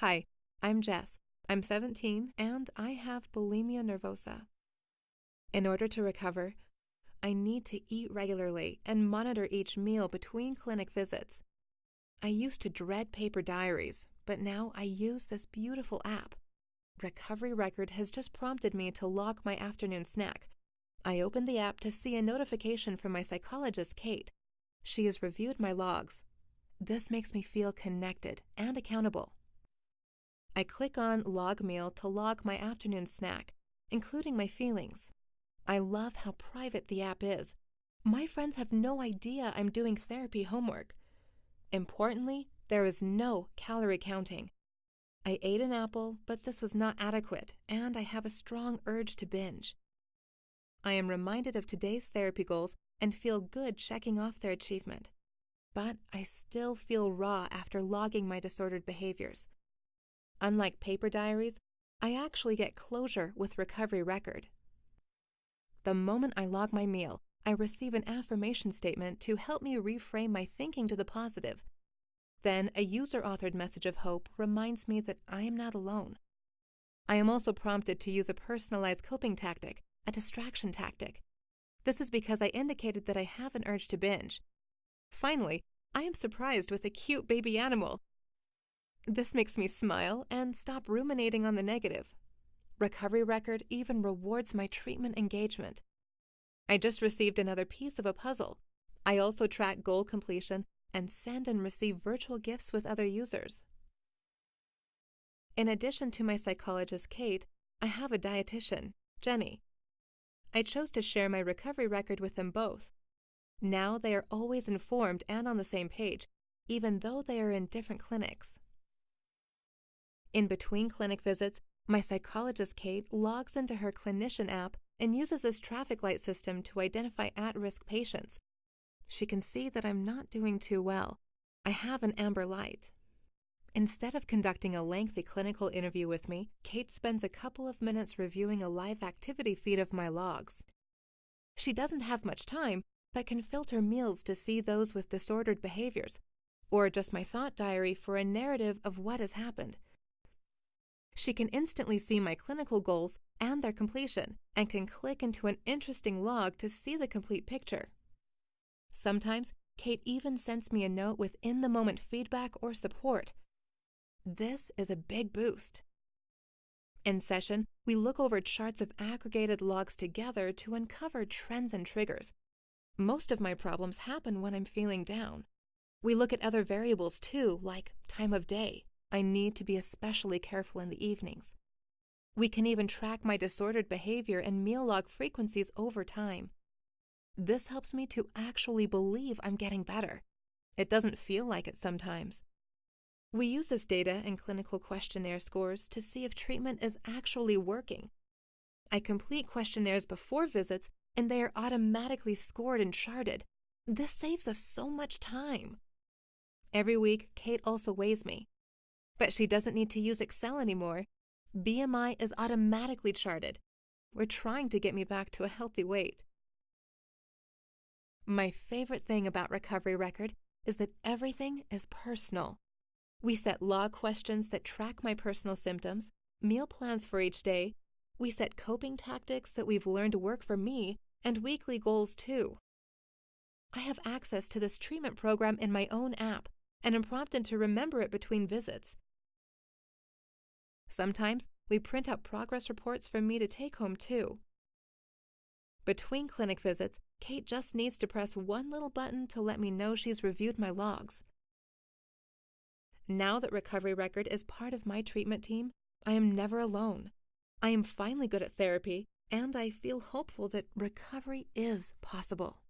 Hi, I'm Jess. I'm 17 and I have bulimia nervosa. In order to recover, I need to eat regularly and monitor each meal between clinic visits. I used to dread paper diaries, but now I use this beautiful app. Recovery Record has just prompted me to log my afternoon snack. I opened the app to see a notification from my psychologist, Kate. She has reviewed my logs. This makes me feel connected and accountable. I click on Log Meal to log my afternoon snack, including my feelings. I love how private the app is. My friends have no idea I'm doing therapy homework. Importantly, there is no calorie counting. I ate an apple, but this was not adequate, and I have a strong urge to binge. I am reminded of today's therapy goals and feel good checking off their achievement. But I still feel raw after logging my disordered behaviors. Unlike paper diaries, I actually get closure with Recovery Record. The moment I log my meal, I receive an affirmation statement to help me reframe my thinking to the positive. Then a user-authored message of hope reminds me that I am not alone. I am also prompted to use a personalized coping tactic, a distraction tactic. This is because I indicated that I have an urge to binge. Finally, I am surprised with a cute baby animal. This makes me smile and stop ruminating on the negative. Recovery Record even rewards my treatment engagement. I just received another piece of a puzzle. I also track goal completion and send and receive virtual gifts with other users. In addition to my psychologist, Kate, I have a dietitian, Jenny. I chose to share my recovery record with them both. Now they are always informed and on the same page, even though they are in different clinics. In between clinic visits, my psychologist, Kate, logs into her clinician app and uses this traffic light system to identify at-risk patients. She can see that I'm not doing too well. I have an amber light. Instead of conducting a lengthy clinical interview with me, Kate spends a couple of minutes reviewing a live activity feed of my logs. She doesn't have much time, but can filter meals to see those with disordered behaviors, or just my thought diary for a narrative of what has happened. She can instantly see my clinical goals and their completion, and can click into an interesting log to see the complete picture. Sometimes, Kate even sends me a note with in-the-moment feedback or support. This is a big boost. In session, we look over charts of aggregated logs together to uncover trends and triggers. Most of my problems happen when I'm feeling down. We look at other variables too, like time of day. I need to be especially careful in the evenings. We can even track my disordered behavior and meal log frequencies over time. This helps me to actually believe I'm getting better. It doesn't feel like it sometimes. We use this data and clinical questionnaire scores to see if treatment is actually working. I complete questionnaires before visits, and they are automatically scored and charted. This saves us so much time. Every week, Kate also weighs me. But she doesn't need to use Excel anymore. BMI is automatically charted. We're trying to get me back to a healthy weight. My favorite thing about Recovery Record is that everything is personal. We set log questions that track my personal symptoms, meal plans for each day. We set coping tactics that we've learned to work for me, and weekly goals too. I have access to this treatment program in my own app, and am prompted to remember it between visits. Sometimes we print out progress reports for me to take home too. Between clinic visits, Kate just needs to press one little button to let me know she's reviewed my logs. Now that Recovery Record is part of my treatment team, I am never alone. I am finally good at therapy, and I feel hopeful that recovery is possible.